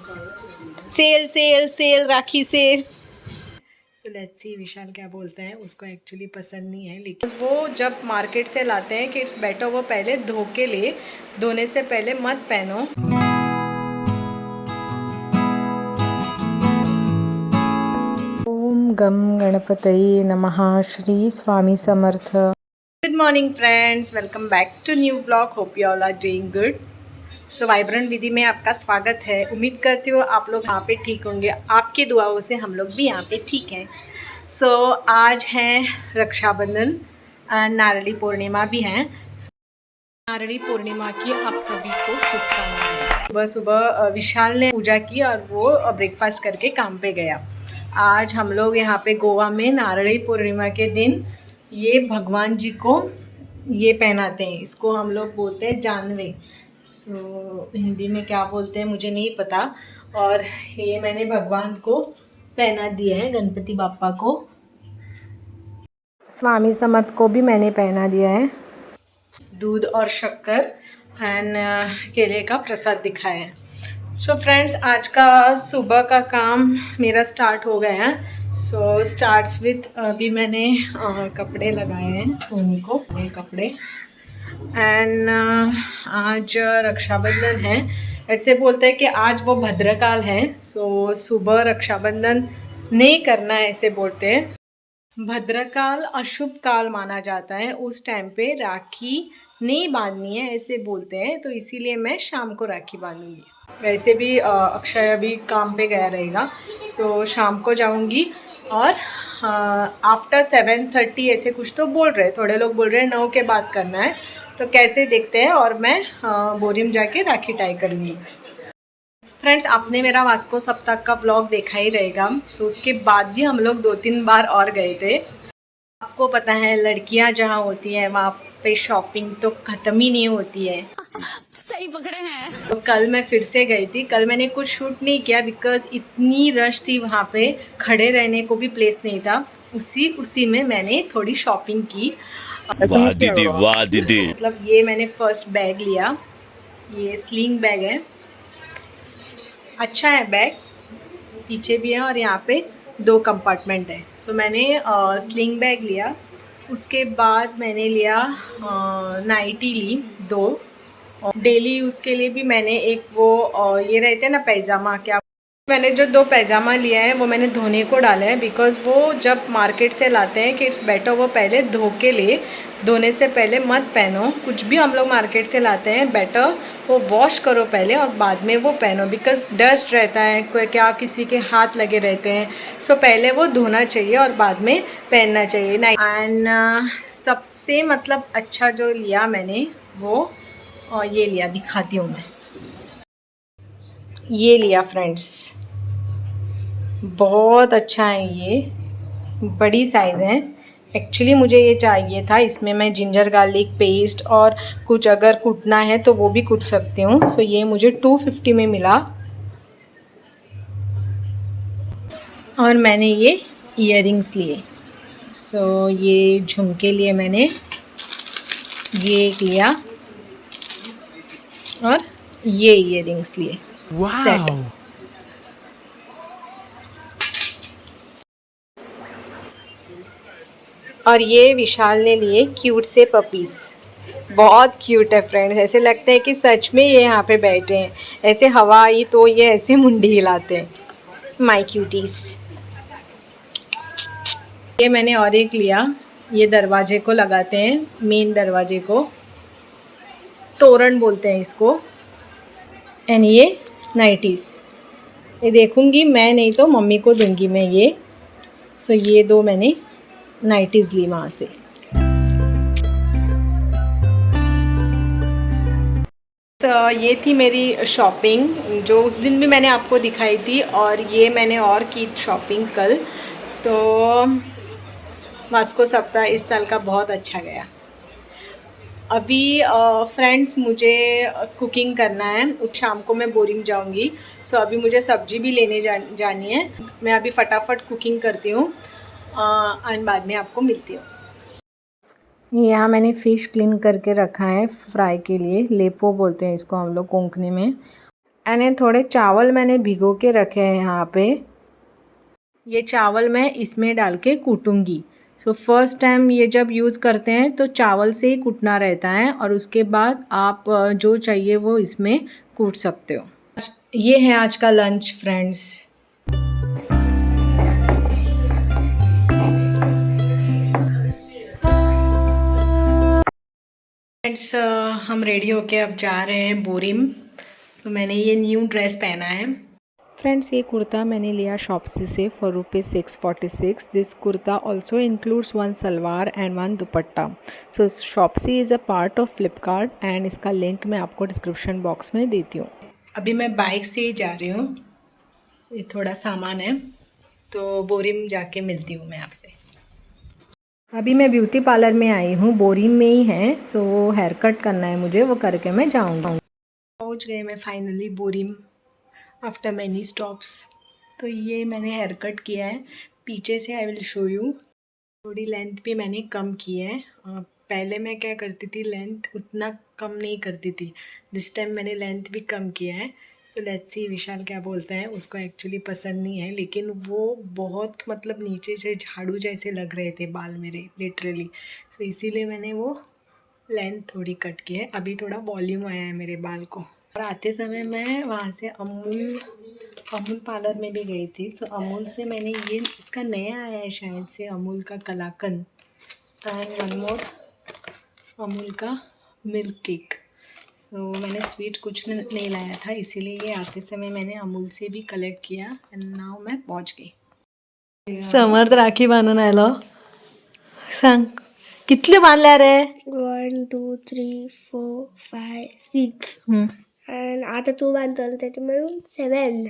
Cell sale sale Rakhi sale. So let's see Vishal क्या बोलते हैं। उसको एक्चुअली पसंद नहीं है, लेकिन वो जब मार्केट से लाते हैं कि इट्स बेटर वो पहले धो के ले, धोने से पहले मत पहनो। ओम गम गणपतये नमः। Shri Swami Samarth. Good morning friends, welcome back to new blog. Hope you all are doing good. So vibrant Vidhi में आपका स्वागत है। उम्मीद करती हूँ आप लोग यहाँ पे ठीक होंगे। आपकी दुआओं से हम लोग भी यहाँ पे ठीक हैं। सो आज है रक्षाबंधन, नारली पूर्णिमा भी है। नारली पूर्णिमा की आप सभी को शुभकामनाएं। सुबह सुबह विशाल ने पूजा की और वो ब्रेकफास्ट करके काम पे गया। आज हम लोग यहाँ पे गोवा में नारली पूर्णिमा के दिन ये भगवान जी को ये पहनाते हैं। इसको हम लोग बोलते हैं जानवे। तो हिंदी में क्या बोलते हैं मुझे नहीं पता। और ये मैंने भगवान को पहना दिया है, गणपति बाप्पा को। स्वामी समर्थ को भी मैंने पहना दिया है। दूध और शक्कर एंड केले का प्रसाद दिखाया है। सो फ्रेंड्स, आज का सुबह का काम मेरा स्टार्ट हो गया है। सो स्टार्ट्स विथ अभी मैंने कपड़े लगाए हैं धोने को, ये कपड़े। एंड आज रक्षाबंधन है। ऐसे बोलते हैं कि आज वो भद्रकाल है। सो सुबह रक्षाबंधन नहीं करना है, ऐसे बोलते हैं। भद्रकाल अशुभ काल माना जाता है। उस टाइम पे राखी नहीं बांधनी है, ऐसे बोलते हैं। तो इसीलिए मैं शाम को राखी बांधूंगी। वैसे भी अक्षय अभी काम पे गया रहेगा, सो शाम को जाऊंगी। और आफ्टर 7:30 ऐसे कुछ तो बोल रहे, थोड़े लोग बोल रहे हैं 9 के बाद करना है। तो कैसे देखते हैं। और मैं बोरी में जाके राखी टाई करूँगी। फ्रेंड्स, आपने मेरा वास्को सप्ताह का ब्लॉग देखा ही रहेगा। तो उसके बाद भी हम लोग 2-3 बार और गए थे। आपको पता है लड़कियां जहाँ होती हैं वहाँ पे शॉपिंग तो ख़त्म ही नहीं होती है। सही पकड़े हैं। तो कल मैं फिर से गई थी। कल मैंने कुछ शूट नहीं किया बिकॉज इतनी रश थी वहाँ पे, खड़े रहने को भी प्लेस नहीं था। उसी में मैंने थोड़ी शॉपिंग की। वाह दीदी, वाह दीदी। मतलब ये मैंने फर्स्ट बैग लिया। ये स्लिंग बैग है, अच्छा है बैग। पीछे भी है और यहाँ पे 2 कंपार्टमेंट है। सो मैंने स्लिंग बैग लिया। उसके बाद मैंने लिया नाइटी ली 2। डेली यूज़ के लिए भी मैंने एक वो ये रहते हैं ना पैजामा, क्या मैंने जो 2 पैजामा लिया है वो मैंने धोने को डाला है। बिकॉज़ वो जब मार्केट से लाते हैं कि इट्स बेटर वो पहले धो के ले, धोने से पहले मत पहनो। कुछ भी हम लोग मार्केट से लाते हैं बेटर वो वॉश करो पहले और बाद में वो पहनो। बिकॉज़ डस्ट रहता है, कोई क्या किसी के हाथ लगे रहते हैं। सो पहले वो धोना चाहिए और बाद में पहनना चाहिए। नहीं एंड सबसे मतलब अच्छा जो लिया मैंने वो ये लिया, दिखाती हूँ मैं। ये लिया फ्रेंड्स, बहुत अच्छा है। ये बड़ी साइज़ है। एक्चुअली मुझे ये चाहिए था। इसमें मैं जिंजर गार्लिक पेस्ट और कुछ अगर कूटना है तो वो भी कूट सकती हूँ। सो ये मुझे 250 में मिला। और मैंने ये इयररिंग्स लिए। सो ये झुमके लिए मैंने, ये एक लिया और ये इयररिंग्स लिए सेट। और ये विशाल ने लिए क्यूट से पपीज़। बहुत क्यूट है फ्रेंड्स, ऐसे लगते हैं कि सच में ये यहाँ पे बैठे हैं। ऐसे हवा आई तो ये ऐसे मुंडी हिलाते हैं। My cuties. ये मैंने और एक लिया, ये दरवाजे को लगाते हैं, मेन दरवाजे को तोरण बोलते हैं इसको। एंड ये नाइटीज़, ये देखूँगी मैं, नहीं तो मम्मी को दूँगी मैं ये। सो ये 2 मैंने नाइटीज़ ली वहाँ से। तो ये थी मेरी शॉपिंग जो उस दिन भी मैंने आपको दिखाई थी। और ये मैंने और की शॉपिंग कल। तो वास्को सप्ताह इस साल का बहुत अच्छा गया। अभी फ्रेंड्स मुझे कुकिंग करना है। उस शाम को मैं बोरी में जाऊँगी। सो अभी मुझे सब्ज़ी भी लेने जानी है। मैं अभी फटाफट कुकिंग करती हूँ और बाद में आपको मिलती हूँ। यहाँ मैंने फ़िश क्लीन करके रखा है फ्राई के लिए। लेपो बोलते हैं इसको हम लोग कोंकणी में। एंड थोड़े चावल मैंने भिगो के रखे हैं यहाँ पे। ये चावल मैं इसमें डाल के कूटूँगी। सो फर्स्ट टाइम ये जब यूज़ करते हैं तो चावल से ही कूटना रहता है और उसके बाद आप जो चाहिए वो इसमें कूट सकते हो। ये है आज का लंच फ्रेंड्स। फ्रेंड्स हम रेडी होके अब जा रहे हैं बोरिम। तो मैंने ये न्यू ड्रेस पहना है। फ्रेंड्स ये कुर्ता मैंने लिया शॉप्सी से for ₹646। This kurta also includes 1 salwar and 1 dupatta. So Shopsy is a part of Flipkart and इसका लिंक मैं आपको डिस्क्रिप्शन बॉक्स में देती हूँ। अभी मैं बाइक से ही जा रही हूँ, ये थोड़ा सामान है तो बोरिम जाके मिलती हूँ मैं आपसे। अभी मैं ब्यूटी पार्लर में आई हूँ, बोरिम में ही है। सो हेयर कट करना है मुझे, वो करके मैं जाऊँगा। पहुँच गए मैं फाइनली बोरिम आफ्टर मैनी स्टॉप्स। तो ये मैंने हेयर कट किया है पीछे से, आई विल शो यू। थोड़ी लेंथ भी मैंने कम की है। पहले मैं क्या करती थी, लेंथ उतना कम नहीं करती थी। दिस टाइम मैंने लेंथ भी कम किया है। सो लेट्स सी विशाल क्या बोलता है। उसको एक्चुअली पसंद नहीं है, लेकिन वो बहुत मतलब नीचे से झाड़ू जैसे लग रहे थे बाल मेरे लिटरली। सो इसीलिए मैंने वो लेंथ थोड़ी कट की है। अभी थोड़ा वॉल्यूम आया है मेरे बाल को। और आते समय मैं वहाँ से अमूल पार्लर में भी गई थी। सो अमूल से मैंने ये, इसका नया आया है शायद से, अमूल का कलाकंद एंड वन मोर अमूल का मिल्क केक। सो मैंने स्वीट कुछ नहीं लाया था, इसीलिए ये आते समय मैंने अमूल से भी कलेक्ट किया एंड नाउ मैं पहुँच गई। समर्थ राखी बांधून आलो, सांग कितले बांधल्या रे? 1 2 3 4 5 6 आणि आता तू बांधतो त्याच्या मिळून 7.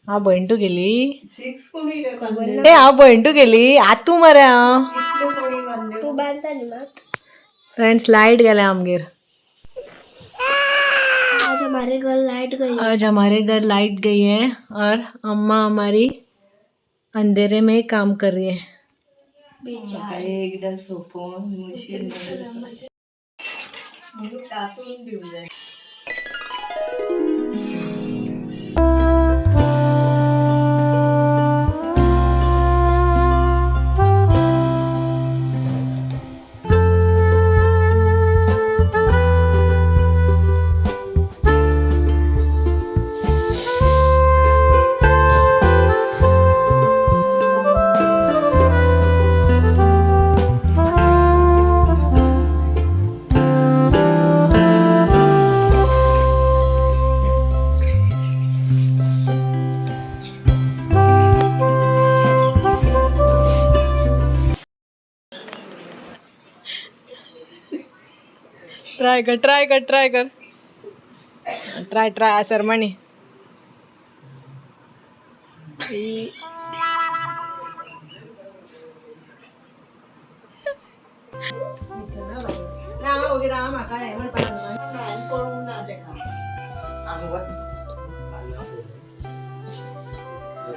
हा बंटू गेली 6 कोणी ए हा बंटू गेली आतू मरे तू बांधता नि मग फ्रेंड्स लाइट गेले आमगेर। आज हमारे घर लाइट गई है। आज हमारे घर लाइट गई है और अम्मा हमारी अंधेरे में काम कर रही है। एकदम सोपन मशीन टाकून देऊ जाय। ट्राय कर सरमणी।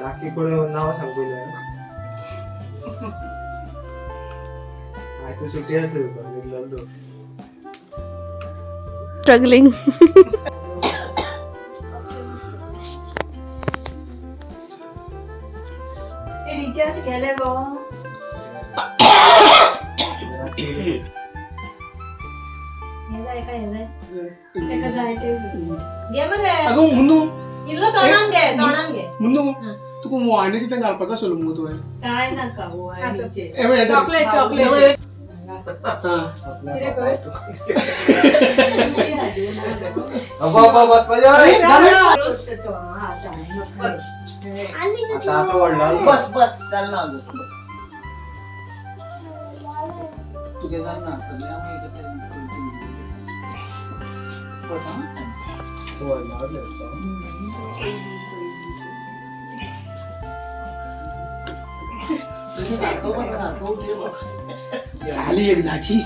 राखी कोळे नाव सांगूया आता सुट्टी असेल का स्ट्रगलिंग ते रिचार्ज केले गो तुका वाणीचे ते घालपाचो आसलो मुगो तुवें काय नाका चॉकलेट चॉकलेट बस झाली एकदाची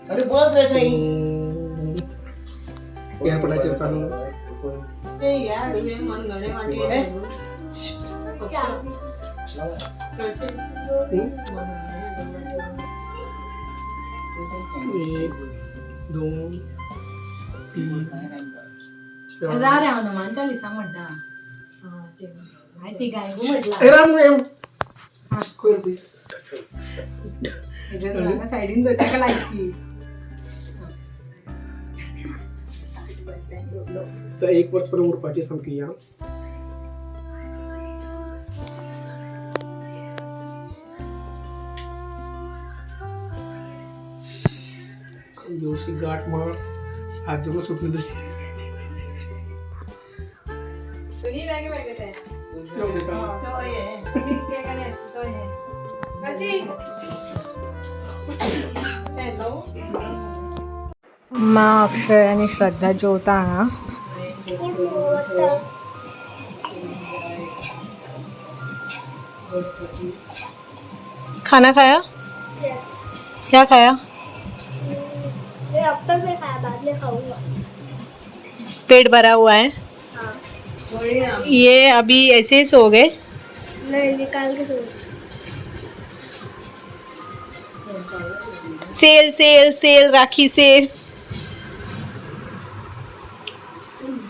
अरे बस रे ताई एअरपोर्टाचेर चालू एक दोन तीन चार रे हनुमान चालीसा म्हणटा माहिती काय हो म्हटलं ए राम राम करते सायडीन जाता का लायची तर एक वर्ष पर्यंत उरपाची सामकी या दिवशी गाठ मार 7 जण सुटली तशी अम्मा अक्षय आणि श्रद्धा जेवता ना खाना खाया क्या खाया अब तक नहीं खाया, बाद में खाऊंगा। पेट भरा हुआ है हाँ ये अभी ऐसे ही सो गए नहीं, निकाल के सो cell sale sale Rakhi cell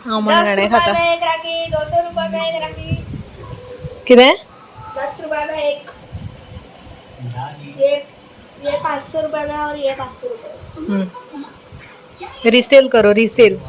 हाँ मन 10 गाणे रुपये खाता में एक राखी, 200 रुपये में एक राखी, किती 10 रुपये में एक, ये 500 रुपये में और ये 500 रुपये। रिसेल करो रिसेल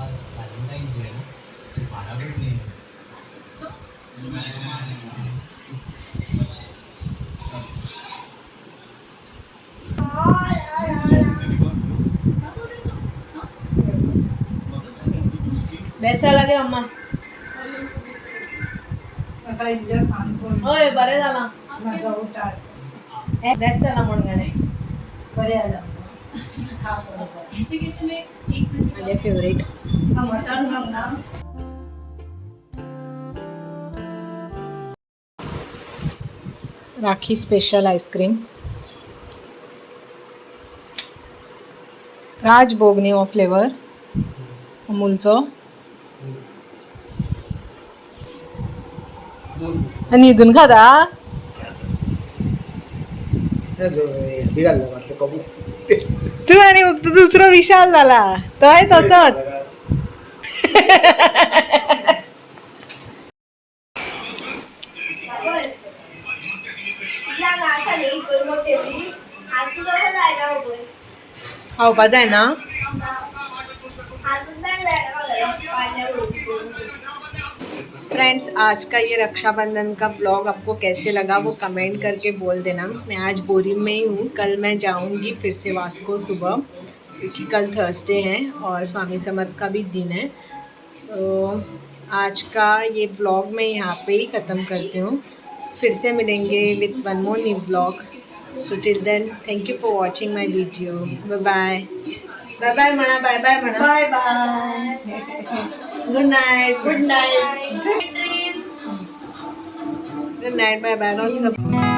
बेसा लागे अम्मा ओय बरे झाला बेस झाला म्हणून गाणे बरे आला माझे फेवरेट राखी स्पेशल आईस्क्रीम राजभोग न्यू फ्लेवर अमूलचो आणि इथून खाता बिघडलं वाटलं कबूल तू आणि फक्त दुसरा विशाल झाला तो आहे तसंच खावपा जाय ना फ्रेंड्स आज का ये रक्षाबंधन का ब्लॉग आपको कैसे लगा वो कमेंट करके बोल देना। मैं आज बोरी में ही हूँ, कल मैं जाऊँगी फिर से वास्को सुबह क्योंकि कल थर्सडे है और स्वामी समर्थ का भी दिन है। तो आज का ये ब्लॉग मैं यहाँ पे ही ख़त्म करती हूँ, फिर से मिलेंगे with one more new blog. So till then thank you for watching my video. Bye bye bye bye म्हणा बाय बाय म्हणा bye bye good night good night good night bye bye सब